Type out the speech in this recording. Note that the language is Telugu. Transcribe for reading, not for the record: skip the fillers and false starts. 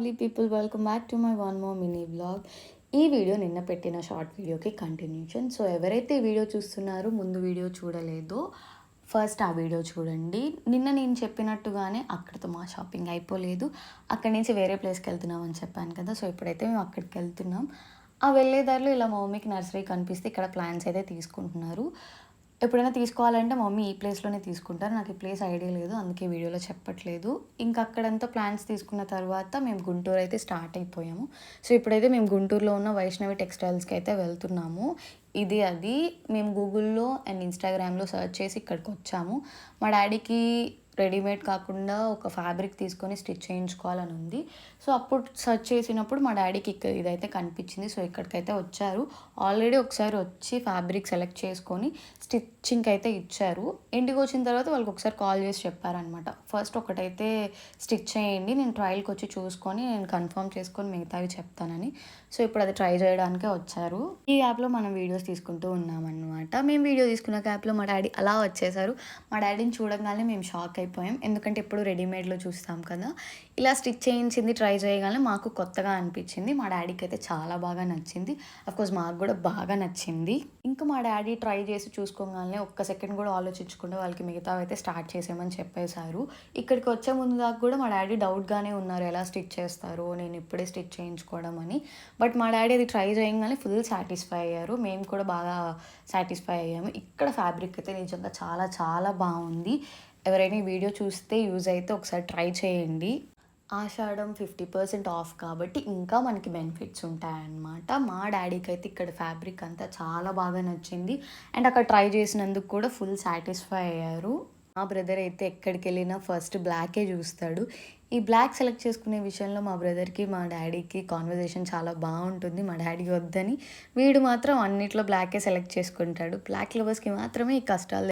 Lovely people, welcome back to my one more mini vlog. ఈ వీడియో నిన్న పెట్టిన షార్ట్ వీడియోకి కంటిన్యూషన్. సో ఎవరైతే ఈ వీడియో చూస్తున్నారో, ముందు వీడియో చూడలేదో ఫస్ట్ ఆ వీడియో చూడండి. నిన్న నేను చెప్పినట్టుగానే అక్కడితో మా షాపింగ్ అయిపోలేదు. అక్కడి నుంచి వేరే ప్లేస్కి వెళ్తున్నాం అని చెప్పాను కదా. సో ఇప్పుడైతే మేము అక్కడికి వెళ్తున్నాం. ఆ వెళ్ళే దారిలో ఇలా మా మమ్మీకి నర్సరీ కనిపిస్తే ఇక్కడ ప్లాన్స్ అయితే తీసుకుంటున్నారు. ఎప్పుడైనా తీసుకోవాలంటే మమ్మీ ఈ ప్లేస్లోనే తీసుకుంటారు. నాకు ఈ ప్లేస్ ఐడియా లేదు, అందుకే వీడియోలో చెప్పట్లేదు. ఇంకా అక్కడంతా ప్లాన్స్ తీసుకున్న తర్వాత మేము గుంటూరు అయితే స్టార్ట్ అయిపోయాము. సో ఇప్పుడైతే మేము గుంటూరులో ఉన్న వైష్ణవి టెక్స్టైల్స్కి అయితే వెళ్తున్నాము. ఇది అది మేము గూగుల్లో అండ్ ఇన్స్టాగ్రామ్లో సెర్చ్ చేసి ఇక్కడికి వచ్చాము. మా డాడీకి రెడీమేడ్ కాకుండా ఒక ఫ్యాబ్రిక్ తీసుకొని స్టిచ్ చేయించుకోవాలని ఉంది. సో అప్పుడు సెర్చ్ చేసినప్పుడు మా డాడీకి ఇదైతే కనిపించింది. సో ఇక్కడికైతే వచ్చారు. ఆల్రెడీ ఒకసారి వచ్చి ఫ్యాబ్రిక్ సెలెక్ట్ చేసుకొని స్టిచ్చింగ్కి అయితే ఇచ్చారు. ఇంటికి వచ్చిన తర్వాత వాళ్ళకి ఒకసారి కాల్ చేసి చెప్పారనమాట, ఫస్ట్ ఒకటైతే స్టిచ్ చేయండి, నేను ట్రయల్కి వచ్చి చూసుకొని నేను కన్ఫర్మ్ చేసుకొని మిగతావి చెప్తానని. సో ఇప్పుడు అది ట్రై చేయడానికే వచ్చారు. ఈ యాప్లో మనం వీడియోస్ తీసుకుంటూ ఉన్నామన్నమాట. మేము వీడియో తీసుకున్న యాప్లో మా డాడీ అలా వచ్చేసారు. మా డాడీని చూడగానే మేము షాక్ అయిపోయాం, ఎందుకంటే ఎప్పుడు రెడీమేడ్లో చూస్తాం కదా. ఇలా స్టిచ్ చేయించింది ట్రై చేయగానే మాకు కొత్తగా అనిపించింది. మా డాడీకి అయితే చాలా బాగా నచ్చింది. అఫ్కోర్స్ మాకు కూడా బాగా నచ్చింది. ఇంకా మా డాడీ ట్రై చేసి చూసుకోగానే ఒక్క సెకండ్ కూడా ఆలోచించకుండా వాళ్ళకి మిగతా అయితే స్టార్ట్ చేసేయమని చెప్పేశారు. ఇక్కడికి వచ్చే ముందు దాకా కూడా మా డాడీ డౌట్గానే ఉన్నారు, ఎలా స్టిచ్ చేస్తారు, నేను ఇప్పుడే స్టిచ్ చేయించుకోవడం అని. బట్ మా డాడీ అది ట్రై చేయగానే ఫుల్ సాటిస్ఫై అయ్యారు. మేము కూడా బాగా సాటిస్ఫై అయ్యాము. ఇక్కడ ఫ్యాబ్రిక్ అయితే నిజంగా చాలా చాలా బాగుంది. ఎవరైనా ఈ వీడియో చూస్తే యూజ్ అయితే ఒకసారి ట్రై చేయండి. ఆషాఢం 50% ఆఫ్ కాబట్టి ఇంకా మనకి బెనిఫిట్స్ ఉంటాయన్నమాట. మా డాడీకి అయితే ఇక్కడ ఫ్యాబ్రిక్ అంతా చాలా బాగా నచ్చింది. అండ్ అక్కడ ట్రై చేసినందుకు కూడా ఫుల్ సాటిస్ఫై అయ్యారు. మా బ్రదర్ అయితే ఎక్కడికి వెళ్ళినా ఫస్ట్ బ్లాకే చూస్తాడు. ఈ బ్లాక్ సెలెక్ట్ చేసుకునే విషయంలో మా బ్రదర్కి మా డాడీకి కాన్వర్జేషన్ చాలా బాగుంటుంది. మా డాడీకి వద్దని వీడు మాత్రం అన్నిట్లో బ్లాకే సెలెక్ట్ చేసుకుంటాడు. బ్లాక్ లవర్స్కి మాత్రమే ఈ కష్టాలు